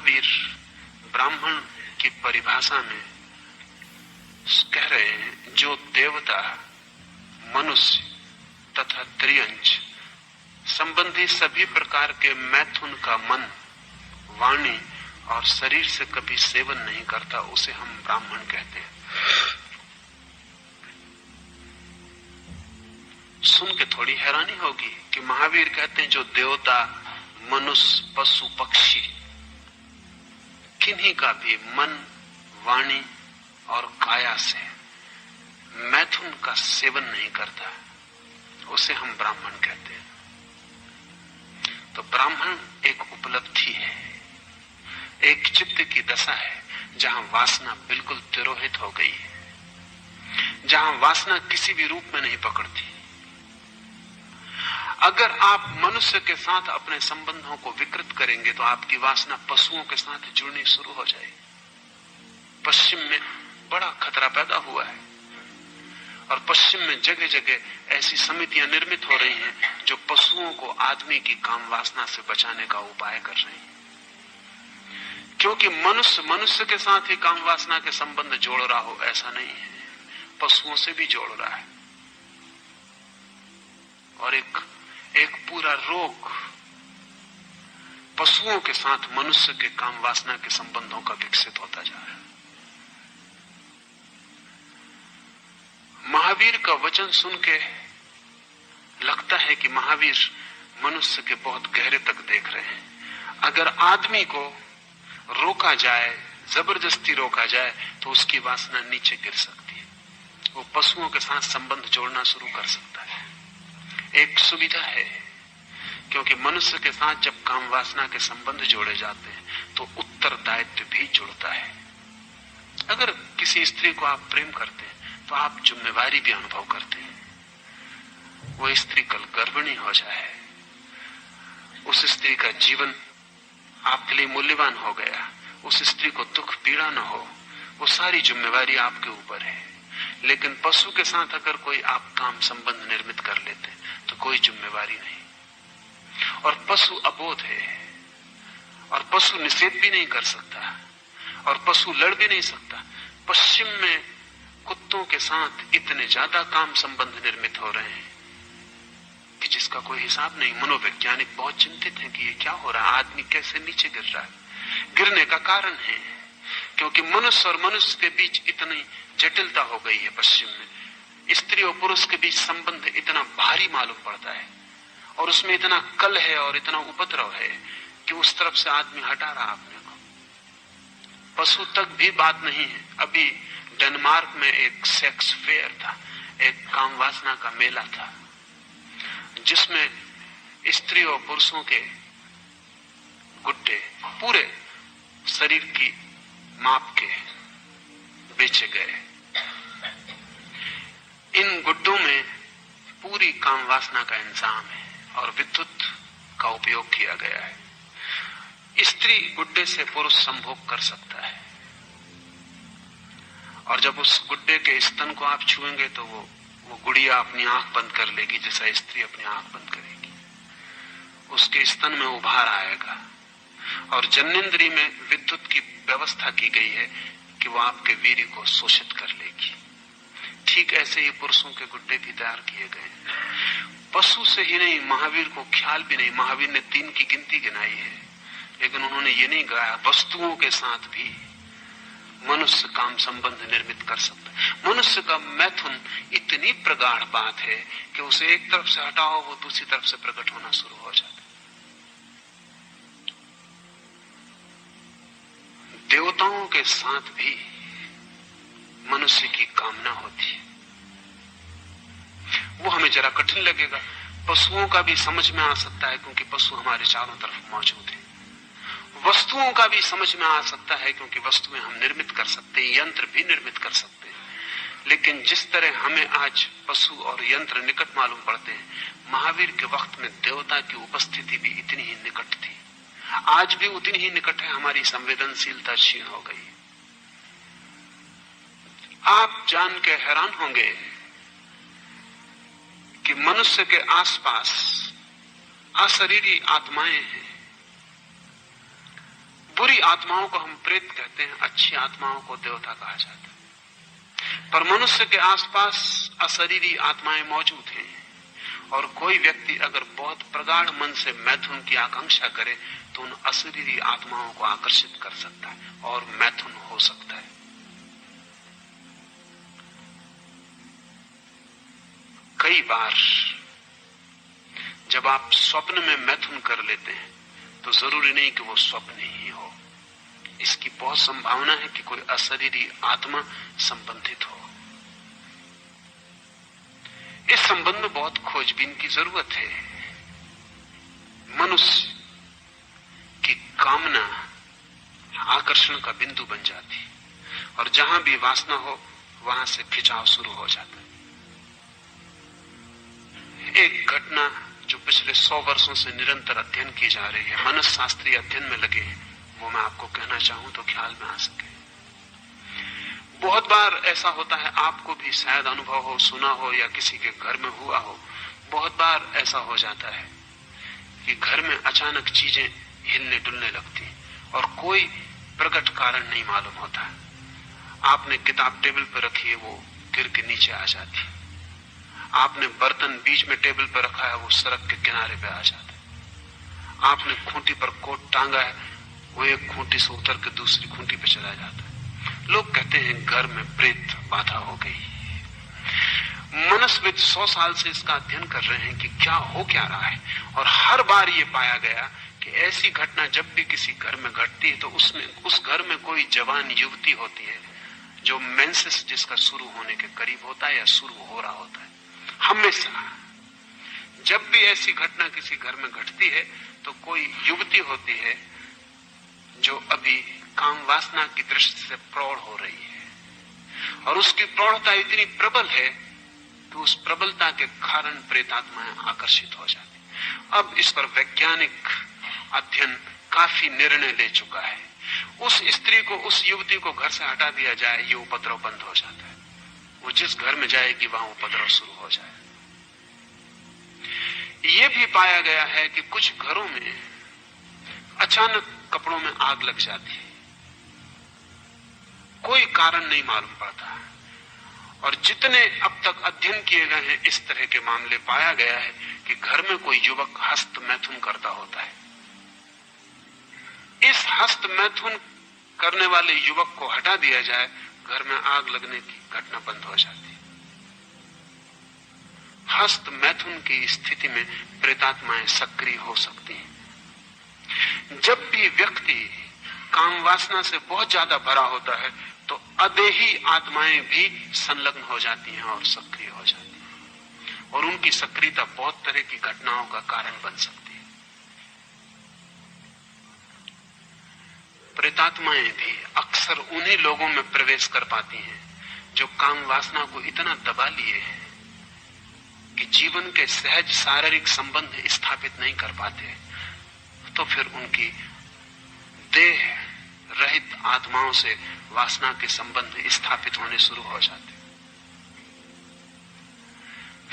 महावीर ब्राह्मण की परिभाषा में कह रहे हैं, जो देवता, मनुष्य तथा त्रियंच संबंधी सभी प्रकार के मैथुन का मन, वाणी और शरीर से कभी सेवन नहीं करता, उसे हम ब्राह्मण कहते हैं। सुन के थोड़ी हैरानी होगी कि महावीर कहते हैं जो देवता, मनुष्य, पशु, पक्षी किन्हीं का भी मन, वाणी और काया से मैथुन का सेवन नहीं करता, उसे हम ब्राह्मण कहते हैं। तो ब्राह्मण एक उपलब्धि है, एक चित्त की दशा है जहां वासना बिल्कुल तिरोहित हो गई है, जहां वासना किसी भी रूप में नहीं पकड़ती। अगर आप मनुष्य के साथ अपने संबंधों को विकृत करेंगे तो आपकी वासना पशुओं के साथ जुड़नी शुरू हो जाएगी। पश्चिम में बड़ा खतरा पैदा हुआ है और पश्चिम में जगह जगह ऐसी समितियां निर्मित हो रही हैं जो पशुओं को आदमी की काम वासना से बचाने का उपाय कर रही हैं। क्योंकि मनुष्य मनुष्य के साथ ही काम वासना के संबंध जोड़ रहा हो ऐसा नहीं है, पशुओं से भी जोड़ रहा है। और एक पूरा रोग पशुओं के साथ मनुष्य के काम वासना के संबंधों का विकसित होता जा रहा है। महावीर का वचन सुन के लगता है कि महावीर मनुष्य के बहुत गहरे तक देख रहे हैं। अगर आदमी को रोका जाए, जबरदस्ती रोका जाए, तो उसकी वासना नीचे गिर सकती है, वो पशुओं के साथ संबंध जोड़ना शुरू कर सकता है। एक सुविधा है, क्योंकि मनुष्य के साथ जब काम वासना के संबंध जोड़े जाते हैं तो उत्तरदायित्व भी जुड़ता है। अगर किसी स्त्री को आप प्रेम करते हैं तो आप जिम्मेवारी भी अनुभव करते हैं। वो स्त्री कल गर्भिणी हो जाए, उस स्त्री का जीवन आपके लिए मूल्यवान हो गया, उस स्त्री को दुख पीड़ा न हो, वो सारी जिम्मेवारी आपके ऊपर है। लेकिन पशु के साथ अगर कोई आप काम संबंध निर्मित कर लेते तो कोई जिम्मेवारी नहीं। और पशु अबोध है, और पशु निषेध भी नहीं कर सकता, और पशु लड़ भी नहीं सकता। पश्चिम में कुत्तों के साथ इतने ज्यादा काम संबंध निर्मित हो रहे हैं कि जिसका कोई हिसाब नहीं। मनोवैज्ञानिक बहुत चिंतित हैं कि ये क्या हो रहा है, आदमी कैसे नीचे गिर रहा है। गिरने का कारण है क्योंकि मनुष्य और मनुष्य के बीच इतनी जटिलता हो गई है। पश्चिम में स्त्री और पुरुष के बीच संबंध इतना भारी मालूम पड़ता है और उसमें इतना कल है और इतना उपद्रव है कि उस तरफ से आदमी हटा रहा अपने को। पशु तक भी बात नहीं है। अभी डेनमार्क में एक सेक्स फेयर था, एक काम वासना का मेला था, जिसमें स्त्री और पुरुषों के गुड्डे पूरे शरीर की माप के बेचे गए। इन गुड्डों में पूरी काम वासना का इंतजाम है और विद्युत का उपयोग किया गया है। स्त्री गुड्डे से पुरुष संभोग कर सकता है और जब उस गुड्डे के स्तन को आप छुएंगे तो वो गुड़िया अपनी आंख बंद कर लेगी, जैसा स्त्री अपनी आंख बंद करेगी। उसके स्तन में उभार आएगा और जननेंद्रिय में विद्युत की व्यवस्था की गई है कि वो आपके वीर्य को शोषित कर लेगी। ठीक ऐसे ही पुरुषों के गुड्डे भी तैयार किए गए। पशु से ही नहीं, महावीर को ख्याल भी नहीं। महावीर ने 3 की गिनती गिनाई है, लेकिन उन्होंने ये नहीं गाया वस्तुओं के साथ भी मनुष्य काम संबंध निर्मित कर सकता है। मनुष्य का मैथुन इतनी प्रगाढ़ बात है कि उसे एक तरफ से हटाओ वो दूसरी तरफ से प्रकट होना शुरू हो जाता है। देवताओं के साथ भी मनुष्य की कामना होती है। वो हमें जरा कठिन लगेगा। पशुओं का भी समझ में आ सकता है क्योंकि पशु हमारे चारों तरफ मौजूद है। वस्तुओं का भी समझ में आ सकता है क्योंकि वस्तुएं हम निर्मित कर सकते हैं, यंत्र भी निर्मित कर सकते हैं। लेकिन जिस तरह हमें आज पशु और यंत्र निकट मालूम पड़ते हैं, महावीर के वक्त में देवता की उपस्थिति भी इतनी ही निकट थी। आज भी उतनी ही निकट है। हमारी संवेदनशीलता क्षीण हो गई। आप जान के हैरान होंगे कि मनुष्य के आसपास अशरीरी आत्माएं हैं, बुरी बुरी आत्माओं को हम प्रेत कहते हैं, अच्छी आत्माओं को देवता कहा जाता है। पर मनुष्य के आसपास अशरीरी आत्माएं मौजूद हैं, और कोई व्यक्ति अगर बहुत प्रगाढ़ मन से मैथुन की आकांक्षा करे तो उन अशरीरी आत्माओं को आकर्षित कर सकता है और मैथुन हो सकता है। कई बार जब आप स्वप्न में मैथुन कर लेते हैं तो जरूरी नहीं कि वो स्वप्न ही हो, इसकी बहुत संभावना है कि कोई अशरीरी आत्मा संबंधित हो। इस संबंध में बहुत खोजबीन की जरूरत है। मनुष्य की कामना आकर्षण का बिंदु बन जाती, और जहां भी वासना हो वहां से खिंचाव शुरू हो जाता है। एक घटना जो पिछले 100 वर्षों से निरंतर अध्ययन की जा रही है, मनसशास्त्रीय अध्ययन में लगे हैं, वो मैं आपको कहना चाहूं तो ख्याल में आ सके। बहुत बार ऐसा होता है, आपको भी शायद अनुभव हो, सुना हो, या किसी के घर में हुआ हो। बहुत बार ऐसा हो जाता है कि घर में अचानक चीजें हिलने डुलने लगती और कोई प्रकट कारण नहीं मालूम होता। आपने किताब टेबल पर रखी है, वो गिर के नीचे आ जाती। आपने बर्तन बीच में टेबल पर रखा है, वो सड़क के किनारे पे आ जाता है। आपने खूंटी पर कोट टांगा है, वो एक खूंटी से उतर के दूसरी खूंटी पे चला जाता है। लोग कहते हैं घर में प्रेत बाधा हो गई। मनस्विद 100 साल से इसका अध्ययन कर रहे हैं कि क्या रहा है, और हर बार ये पाया गया कि ऐसी घटना जब भी किसी घर में घटती है तो उसमें उस घर में कोई जवान युवती होती है जो मेंसेस जिसका शुरू होने के करीब होता है या शुरू हो रहा होता है। हमेशा जब भी ऐसी घटना किसी घर में घटती है तो कोई युवती होती है जो अभी काम वासना की दृष्टि से प्रौढ़ हो रही है, और उसकी प्रौढ़ता इतनी प्रबल है कि उस प्रबलता के कारण प्रेतात्माएं आकर्षित हो जाती। अब इस पर वैज्ञानिक अध्ययन काफी निर्णय ले चुका है। उस स्त्री को, उस युवती को घर से हटा दिया जाए, ये उपद्रव बंद हो जाता है। वो जिस घर में जाएगी वहां उपद्रव शुरू हो जाए। ये भी पाया गया है कि कुछ घरों में अचानक कपड़ों में आग लग जाती है, कोई कारण नहीं मालूम पड़ता। और जितने अब तक अध्ययन किए गए हैं इस तरह के मामले, पाया गया है कि घर में कोई युवक हस्त मैथुन करता होता है। इस हस्त मैथुन करने वाले युवक को हटा दिया जाए, घर में आग लगने की घटना बंद हो जाती है। हस्त मैथुन की स्थिति में प्रेतात्माएं सक्रिय हो सकती हैं। जब भी व्यक्ति काम वासना से बहुत ज्यादा भरा होता है तो अदेही आत्माएं भी संलग्न हो जाती हैं और सक्रिय हो जाती हैं, और उनकी सक्रियता बहुत तरह की घटनाओं का कारण बन सकती है। प्रेतात्माएं भी अक्सर उन्हीं लोगों में प्रवेश कर पाती हैं जो काम वासना को इतना दबा लिए हैं कि जीवन के सहज शारीरिक संबंध स्थापित नहीं कर पाते। तो फिर उनकी देह रहित आत्माओं से वासना के संबंध स्थापित होने शुरू हो जाते।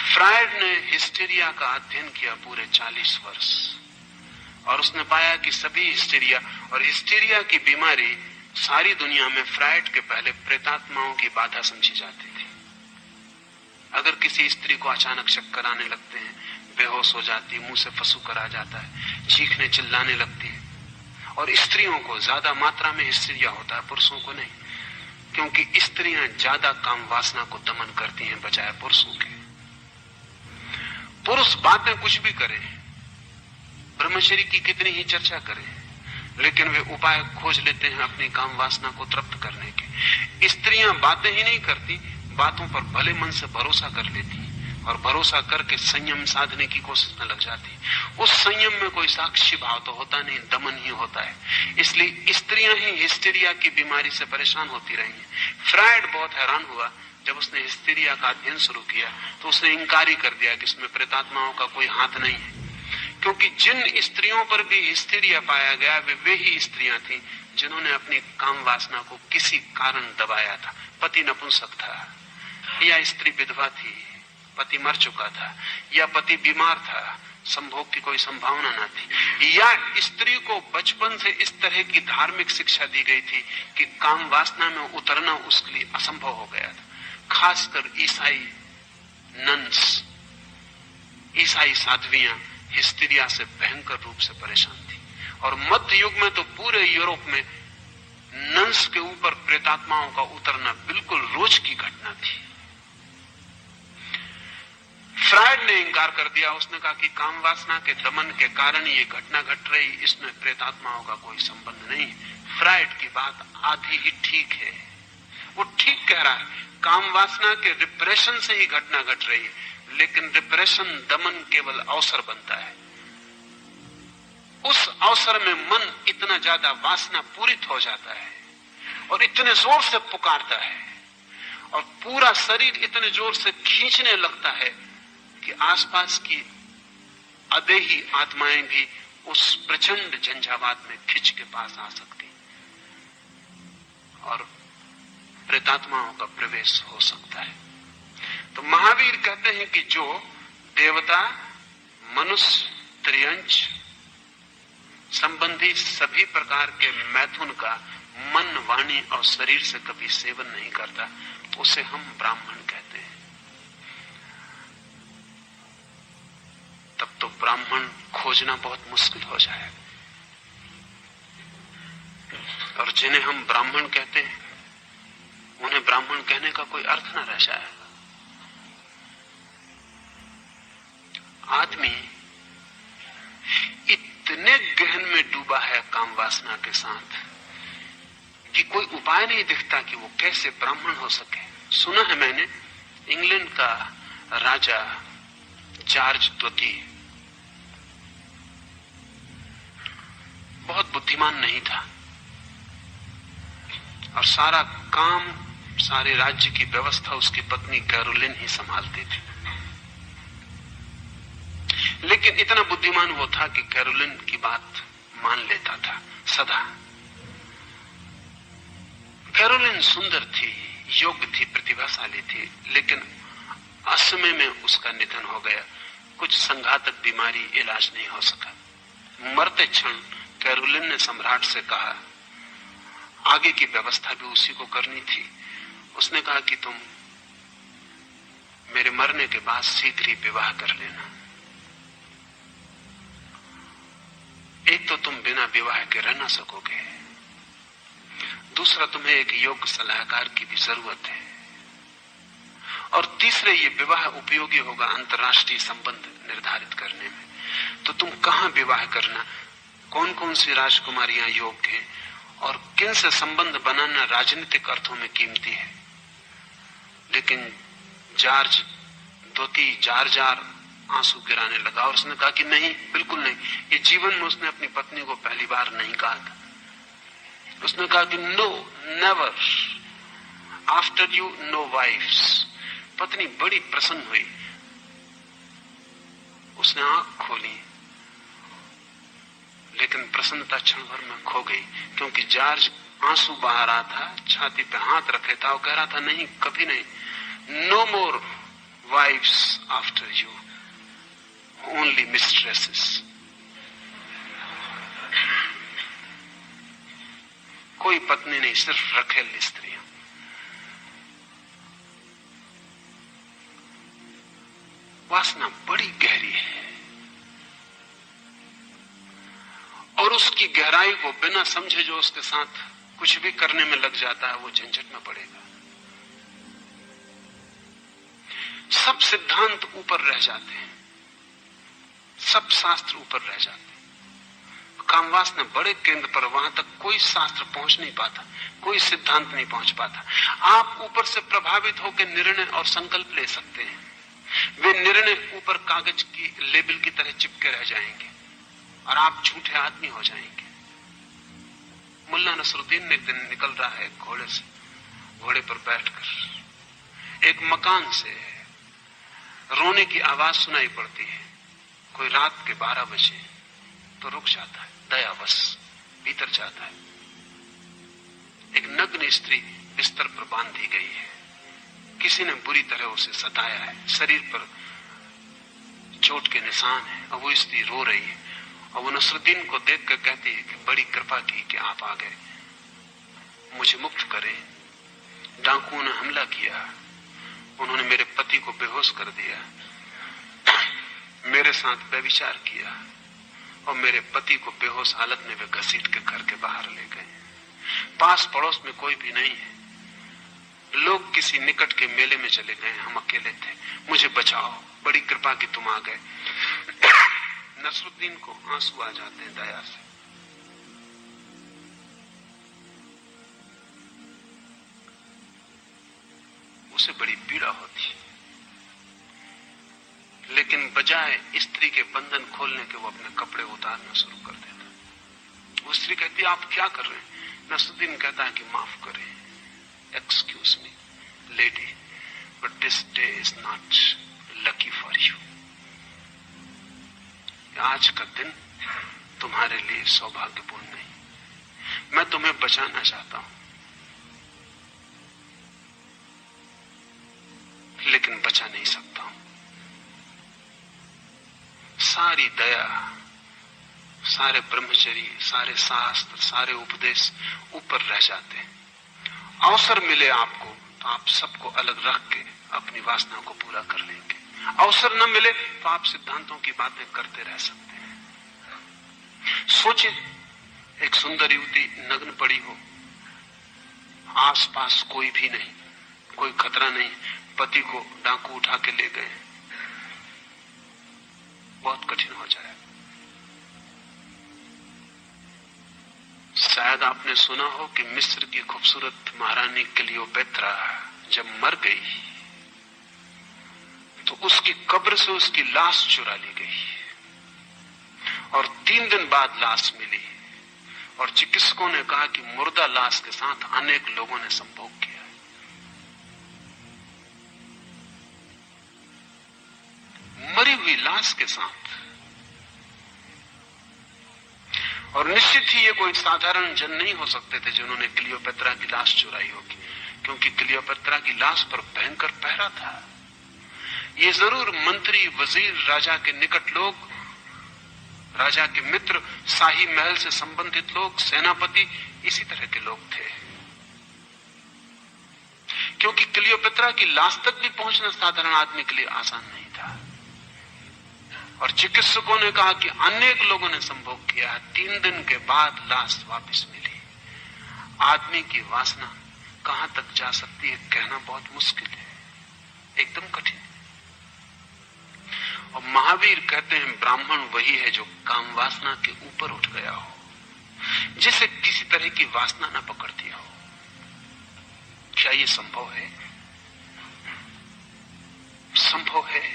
फ्रायड ने हिस्टीरिया का अध्ययन किया पूरे 40 वर्ष, और उसने पाया कि सभी हिस्टीरिया, और हिस्टीरिया की बीमारी सारी दुनिया में फ्रायड के पहले प्रेतात्माओं की बाधा समझी जाती थी। अगर किसी स्त्री को अचानक चक्कर आने लगते हैं, बेहोश हो जाती है, मुंह से फंसूकर आ जाता है, चीखने चिल्लाने लगती है, और स्त्रियों को ज्यादा मात्रा में हिस्टीरिया होता है, पुरुषों को नहीं, क्योंकि स्त्रियां ज्यादा काम वासना को दमन करती हैं बजाय पुरुषों के। पुरुष बातें कुछ भी करें, ब्रह्मचर्य की कितनी ही चर्चा करें, लेकिन वे उपाय खोज लेते हैं अपनी काम वासना को तृप्त करने के। स्त्रियां बातें ही नहीं करती, बातों पर भले मन से भरोसा कर लेती और भरोसा करके संयम साधने की कोशिश में लग जाती। उस संयम में कोई साक्षी भाव तो होता नहीं, दमन ही होता है। इसलिए स्त्रियां ही हिस्टीरिया की बीमारी से परेशान होती रही हैं। फ्रायड बहुत हैरान हुआ जब उसने हिस्टीरिया का अध्ययन शुरू किया, तो उसने इंकारी कर दिया कि इसमें प्रेतात्माओं का कोई हाथ नहीं है, क्योंकि जिन स्त्रियों पर भी हिस्टीरिया पाया गया वे ही स्त्रियां थी जिन्होंने अपनी काम वासना को किसी कारण दबाया था। पति नपुंसक था, या स्त्री विधवा थी, पति मर चुका था, या पति बीमार था, संभोग की कोई संभावना ना थी, या स्त्री को बचपन से इस तरह की धार्मिक शिक्षा दी गई थी कि काम वासना में उतरना उसके लिए असंभव हो गया था। खासकर ईसाई नन्स, ईसाई साध्वियां हिस्टीरिया से भयंकर रूप से परेशान थी। और मध्य युग में तो पूरे यूरोप में नन्स के ऊपर प्रेतात्माओं का उतरना बिल्कुल रोज की घटना थी। फ्रायड ने इंकार कर दिया। उसने कहा कि काम वासना के दमन के कारण ये घटना घट रही, इसमें प्रेतात्माओं का कोई संबंध नहीं। फ्रायड की बात आधी ही ठीक है। वो ठीक कह रहा है, काम वासना के रिप्रेशन से ही घटना घट रही है, लेकिन रिप्रेशन दमन केवल अवसर बनता है। उस अवसर में मन इतना ज्यादा वासना पूरित हो जाता है और इतने जोर से पुकारता है और पूरा शरीर इतने जोर से खींचने लगता है कि आसपास की अदेही आत्माएं भी उस प्रचंड झंझावात में खिंच के पास आ सकती और प्रेतात्माओं का प्रवेश हो सकता है। तो महावीर कहते हैं कि जो देवता, मनुष्य, त्रियंच संबंधी सभी प्रकार के मैथुन का मन, वाणी और शरीर से कभी सेवन नहीं करता, उसे हम ब्राह्मण कहते हैं। तब तो ब्राह्मण खोजना बहुत मुश्किल हो जाएगा। और जिन्हें हम ब्राह्मण कहते हैं उन्हें ब्राह्मण कहने का कोई अर्थ न रह जाएगा। आदमी इतने गहन में डूबा है काम वासना के साथ कि कोई उपाय नहीं दिखता कि वो कैसे ब्राह्मण हो सके। सुना है मैंने, इंग्लैंड का राजा जॉर्ज द्वितीय बहुत बुद्धिमान नहीं था और सारा काम, सारे राज्य की व्यवस्था उसकी पत्नी कैरोलिन ही संभालती थी। लेकिन इतना बुद्धिमान वो था कि कैरोलिन की बात मान लेता था सदा। कैरोलिन सुंदर थी, योग्य थी, प्रतिभाशाली थी, लेकिन असमय में उसका निधन हो गया। कुछ संघातक बीमारी, इलाज नहीं हो सका। मरते क्षण कैरोलिन ने सम्राट से कहा, आगे की व्यवस्था भी उसी को करनी थी। उसने कहा कि तुम मेरे मरने के बाद शीघ्र ही विवाह कर लेना। एक तो तुम बिना विवाह के रह ना सकोगे, दूसरा तुम्हें एक योग्य सलाहकार की भी जरूरत है, और तीसरे ये विवाह उपयोगी होगा अंतर्राष्ट्रीय संबंध निर्धारित करने में। तो तुम कहां विवाह करना, कौन कौन सी राजकुमारियां योग्य हैं और किन से संबंध बनाना राजनीतिक अर्थों में कीमती है। लेकिन जॉर्ज द्वितीय जार जार आंसू गिराने लगा और उसने कहा कि नहीं, बिल्कुल नहीं। ये जीवन में उसने अपनी पत्नी को पहली बार नहीं कहा था। उसने कहा कि no, never, after you know wives. पत्नी बड़ी प्रसन्न हुई, उसने आंख खोली, लेकिन प्रसन्नता क्षण भर में खो गई, क्योंकि जॉर्ज आंसू बहा रहा था, छाती पे हाथ रखे था और कह रहा था नहीं, कभी नहीं, no more wives after you, only mistresses. कोई पत्नी नहीं, सिर्फ रखेल स्त्रियां। वासना बड़ी गहरी है और उसकी गहराई को बिना समझे जो उसके साथ कुछ भी करने में लग जाता है, वो झंझट में पड़ेगा। सब सिद्धांत ऊपर रह जाते हैं, सब शास्त्र ऊपर रह जाते हैं। कामवासना बड़े केंद्र पर, वहां तक कोई शास्त्र पहुंच नहीं पाता, कोई सिद्धांत नहीं पहुंच पाता। आप ऊपर से प्रभावित होकर निर्णय और संकल्प ले सकते हैं, वे निर्णय ऊपर कागज की लेबल की तरह चिपके रह जाएंगे और आप झूठे आदमी हो जाएंगे। मुल्ला नसरुद्दीन एक दिन निकल रहा है घोड़े से, घोड़े पर बैठकर एक मकान से रोने की आवाज सुनाई पड़ती है। कोई रात के 12 बजे, तो रुक जाता है, दयावश भीतर जाता है। एक नग्न स्त्री बिस्तर पर बांधी गई है, किसी ने बुरी तरह उसे सताया है, शरीर पर चोट के निशान है। और वो स्त्री रो रही है और वो नसरुद्दीन को देख कर कहती है कि बड़ी कृपा की कि आप आ गए, मुझे मुक्त करें। डाकुओं ने हमला किया, उन्होंने मेरे पति को बेहोश कर दिया, मेरे साथ व्यभिचार किया और मेरे पति को बेहोश हालत में वे घसीट के घर के बाहर ले गए। पास पड़ोस में कोई भी नहीं है, लोग किसी निकट के मेले में चले गए, हम अकेले थे, मुझे बचाओ, बड़ी कृपा की तुम आ गए। नसरुद्दीन को आंसू आ जाते हैं दया से। उसे बड़ी पीड़ा होती, लेकिन बजाय स्त्री के बंधन खोलने के वो अपने कपड़े उतारना शुरू कर देता। वो स्त्री कहती है आप क्या कर रहे हैं? नसरुद्दीन कहता है कि माफ करें, excuse me lady, but this day is not lucky for you. आज का दिन तुम्हारे लिए सौभाग्यपूर्ण नहीं। मैं तुम्हें बचाना चाहता हूं, लेकिन बचा नहीं सकता हूं। सारी दया, सारे ब्रह्मचर्य, सारे शास्त्र, सारे उपदेश ऊपर रह जाते हैं। अवसर मिले आपको तो आप सबको अलग रख के अपनी वासना को पूरा कर लेंगे। अवसर न मिले तो आप सिद्धांतों की बातें करते रह सकते हैं। सोचिए, एक सुंदर युवती नग्न पड़ी हो, आसपास कोई भी नहीं, कोई खतरा नहीं, पति को डाकू उठा के ले गए, बहुत कठिन हो जाए। शायद आपने सुना हो कि मिस्र की खूबसूरत महारानी क्लियोपेत्रा जब मर गई तो उसकी कब्र से उसकी लाश चुरा ली गई और 3 दिन बाद लाश मिली और चिकित्सकों ने कहा कि मुर्दा लाश के साथ अनेक लोगों ने संभोग किया। मरी हुई लाश के साथ। और निश्चित ही ये कोई साधारण जन नहीं हो सकते थे जिन्होंने क्लियोपेत्रा की लाश चुराई होगी, क्योंकि क्लियोपेत्रा की लाश पर भयंकर पहरा था। ये जरूर मंत्री, वजीर, राजा के निकट लोग, राजा के मित्र, शाही महल से संबंधित लोग, सेनापति, इसी तरह के लोग थे। क्योंकि क्लियोपेत्रा की लाश तक भी पहुंचना साधारण आदमी के लिए आसान नहीं था। और चिकित्सकों ने कहा कि अनेक लोगों ने संभोग किया। 3 दिन के बाद लाश वापस मिली। आदमी की वासना कहां तक जा सकती है कहना बहुत मुश्किल है, एकदम कठिन। और महावीर कहते हैं ब्राह्मण वही है जो काम वासना के ऊपर उठ गया हो, जिसे किसी तरह की वासना न पकड़ती हो। क्या ये संभव है? संभव है।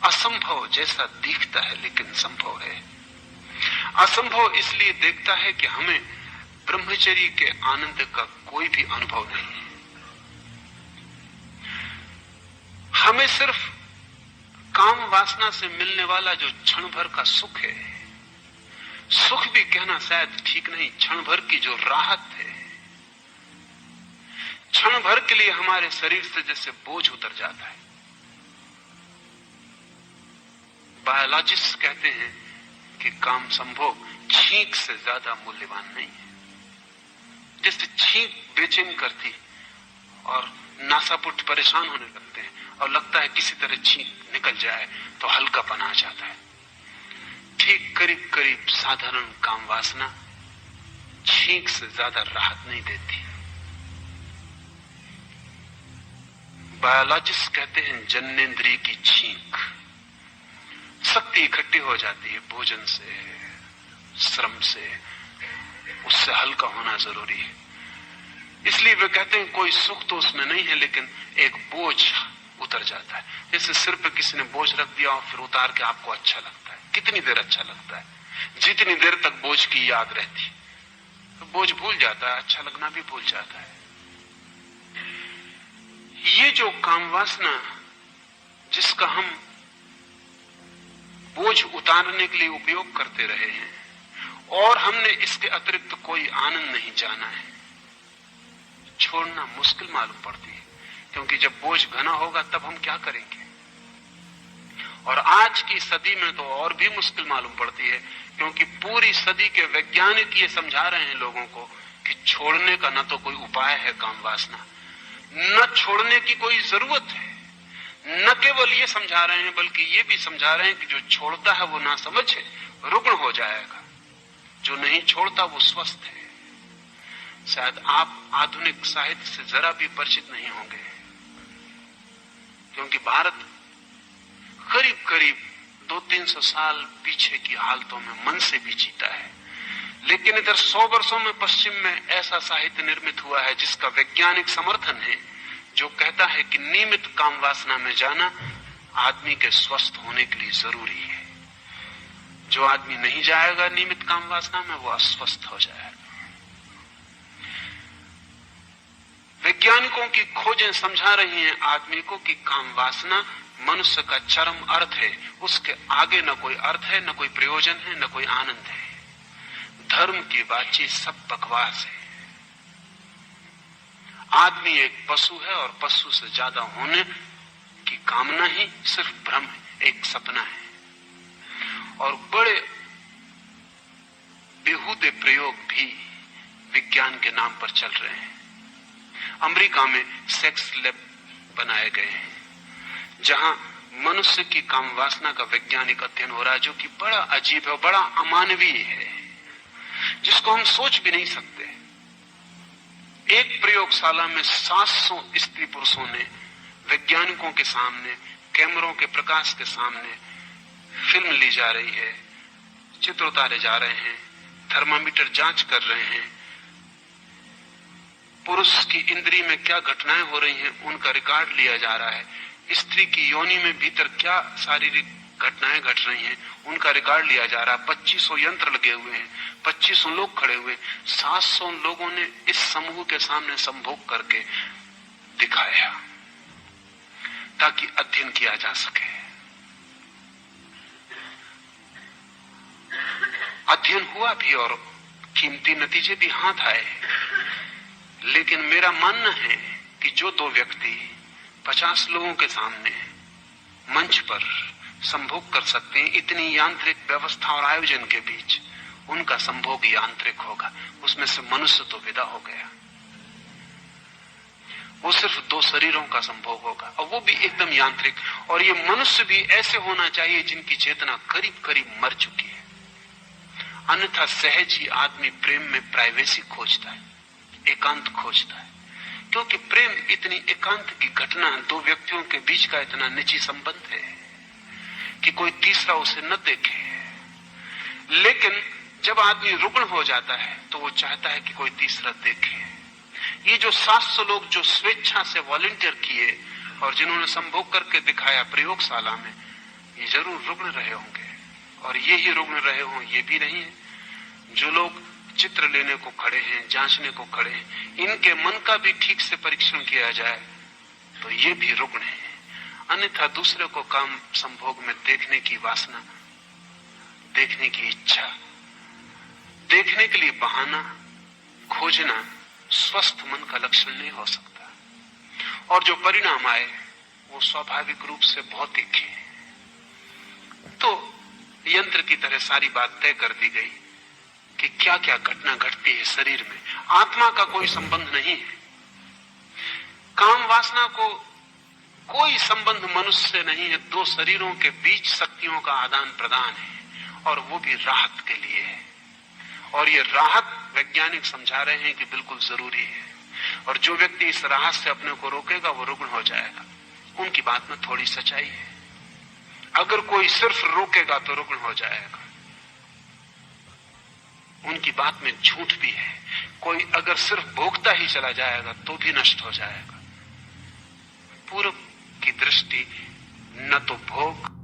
असंभव जैसा दिखता है लेकिन संभव है। असंभव इसलिए देखता है कि हमें ब्रह्मचर्य के आनंद का कोई भी अनुभव नहीं। हमें सिर्फ काम वासना से मिलने वाला जो क्षण भर का सुख है, सुख भी कहना शायद ठीक नहीं, क्षण भर की जो राहत है, क्षण भर के लिए हमारे शरीर से जैसे बोझ उतर जाता है। बायोलॉजिस्ट कहते हैं कि काम संभोग छींक से ज्यादा मूल्यवान नहीं है। जैसे छींक बेचैन करती और नासापुट परेशान होने लगते हैं और लगता है किसी तरह छींक निकल जाए तो हल्कापन आ जाता है, ठीक करीब करीब साधारण काम वासना छींक से ज्यादा राहत नहीं देती। बायोलॉजिस्ट कहते हैं जन्नेंद्रिय की छींक, शक्ति इकट्ठी हो जाती है भोजन से, श्रम से, उससे हल्का होना जरूरी है। इसलिए वे कहते हैं कोई सुख तो उसमें नहीं है लेकिन एक बोझ उतर जाता है। जैसे सिर पे किसी ने बोझ रख दिया और फिर उतार के आपको अच्छा लगता है। कितनी देर अच्छा लगता है? जितनी देर तक बोझ की याद रहती तो बोझ भूल जाता है, अच्छा लगना भी भूल जाता है। ये जो काम वासना जिसका हम बोझ उतारने के लिए उपयोग करते रहे हैं और हमने इसके अतिरिक्त कोई आनंद नहीं जाना है, छोड़ना मुश्किल मालूम पड़ती है। क्योंकि जब बोझ घना होगा तब हम क्या करेंगे? और आज की सदी में तो और भी मुश्किल मालूम पड़ती है, क्योंकि पूरी सदी के वैज्ञानिक ये समझा रहे हैं लोगों को कि छोड़ने का न तो कोई उपाय है काम वासना, न छोड़ने की कोई जरूरत है। न केवल ये समझा रहे हैं बल्कि ये भी समझा रहे हैं कि जो छोड़ता है वो ना समझ है, रुग्ण हो जाएगा, जो नहीं छोड़ता वो स्वस्थ है। शायद आप आधुनिक साहित्य से जरा भी परिचित नहीं होंगे, क्योंकि भारत करीब करीब 200-300 साल पीछे की हालतों में मन से भी जीता है, लेकिन इधर 100 वर्षों में पश्चिम में ऐसा साहित्य निर्मित हुआ है जिसका वैज्ञानिक समर्थन है, जो कहता है कि नियमित काम वासना में जाना आदमी के स्वस्थ होने के लिए जरूरी है। जो आदमी नहीं जाएगा नियमित काम वासना में, वो अस्वस्थ हो जाएगा। वैज्ञानिकों की खोजें समझा रही हैं आदमी को कि काम वासना मनुष्य का चरम अर्थ है, उसके आगे न कोई अर्थ है, न कोई प्रयोजन है, न कोई आनंद है। धर्म की बातचीत सब बकवास है। आदमी एक पशु है और पशु से ज्यादा होने की कामना ही सिर्फ भ्रम है, एक सपना है। और बड़े बेहूदे प्रयोग भी विज्ञान के नाम पर चल रहे हैं। अमेरिका में सेक्स लैब बनाए गए हैं जहां मनुष्य की काम वासना का वैज्ञानिक अध्ययन हो रहा है, जो कि बड़ा अजीब है, बड़ा अमानवीय है, जिसको हम सोच भी नहीं सकते। एक प्रयोगशाला में 700 स्त्री पुरुषों ने वैज्ञानिकों के सामने, कैमरों के प्रकाश के सामने फिल्म ली जा रही है, चित्र उतारे जा रहे हैं, थर्मामीटर जांच कर रहे हैं, पुरुष की इंद्री में क्या घटनाएं हो रही हैं उनका रिकॉर्ड लिया जा रहा है, स्त्री की योनि में भीतर क्या शारीरिक घटनाएं घट रही हैं उनका रिकॉर्ड लिया जा रहा है। 2500 यंत्र लगे हुए हैं, 2500 लोग खड़े हुए, 700 लोगों ने इस समूह के सामने संभोग करके दिखाया ताकि अध्ययन किया जा सके। अध्ययन हुआ भी और कीमती नतीजे भी हाथ आए, लेकिन मेरा मानना है कि जो दो व्यक्ति 50 लोगों के सामने मंच पर संभोग कर सकते हैं इतनी यांत्रिक व्यवस्था और आयोजन के बीच, उनका संभोग यांत्रिक होगा। उसमें से मनुष्य तो विदा हो गया, वो सिर्फ 2 शरीरों का संभोग होगा और वो भी एकदम यांत्रिक। और ये मनुष्य भी ऐसे होना चाहिए जिनकी चेतना करीब करीब मर चुकी है, अन्यथा सहज ही आदमी प्रेम में प्राइवेसी खोजता है, एकांत खोजता है, क्योंकि प्रेम इतनी एकांत की घटना, 2 व्यक्तियों के बीच का इतना निजी संबंध है कि कोई तीसरा उसे न देखे। लेकिन जब आदमी रुग्ण हो जाता है तो वो चाहता है कि कोई तीसरा देखे। ये जो 700 लोग जो स्वेच्छा से वॉलंटियर किए और जिन्होंने संभोग करके दिखाया प्रयोगशाला में, ये जरूर रुग्ण रहे होंगे। और ये ही रुग्ण रहे हों ये भी नहीं है। जो लोग चित्र लेने को खड़े हैं, जांचने को खड़े हैं, इनके मन का भी ठीक से परीक्षण किया जाए तो ये भी रुग्ण है। अन्यथा दूसरे को काम संभोग में देखने की वासना, देखने की इच्छा, देखने के लिए बहाना खोजना स्वस्थ मन का लक्षण नहीं हो सकता। और जो परिणाम आए वो स्वाभाविक रूप से भौतिक है। तो यंत्र की तरह सारी बात तय कर दी गई कि क्या क्या घटना घटती है शरीर में, आत्मा का कोई संबंध नहीं है। काम वासना को कोई संबंध मनुष्य से नहीं है, 2 शरीरों के बीच शक्तियों का आदान प्रदान है और वो भी राहत के लिए है। और ये राहत वैज्ञानिक समझा रहे हैं कि बिल्कुल जरूरी है। और जो व्यक्ति इस राहत से अपने को रोकेगा वो रुग्ण हो जाएगा। उनकी बात में थोड़ी सच्चाई है। अगर कोई सिर्फ रोकेगा तो रुग्ण हो जाएगा, उनकी बात में झूठ भी है। कोई अगर सिर्फ भोगता ही चला जाएगा तो भी नष्ट हो जाएगा। पूर्व की दृष्टि न तो भोग।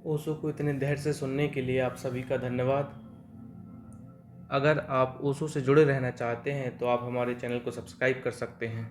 ओशो को इतने धैर्य से सुनने के लिए आप सभी का धन्यवाद। अगर आप ओशो से जुड़े रहना चाहते हैं तो आप हमारे चैनल को सब्सक्राइब कर सकते हैं।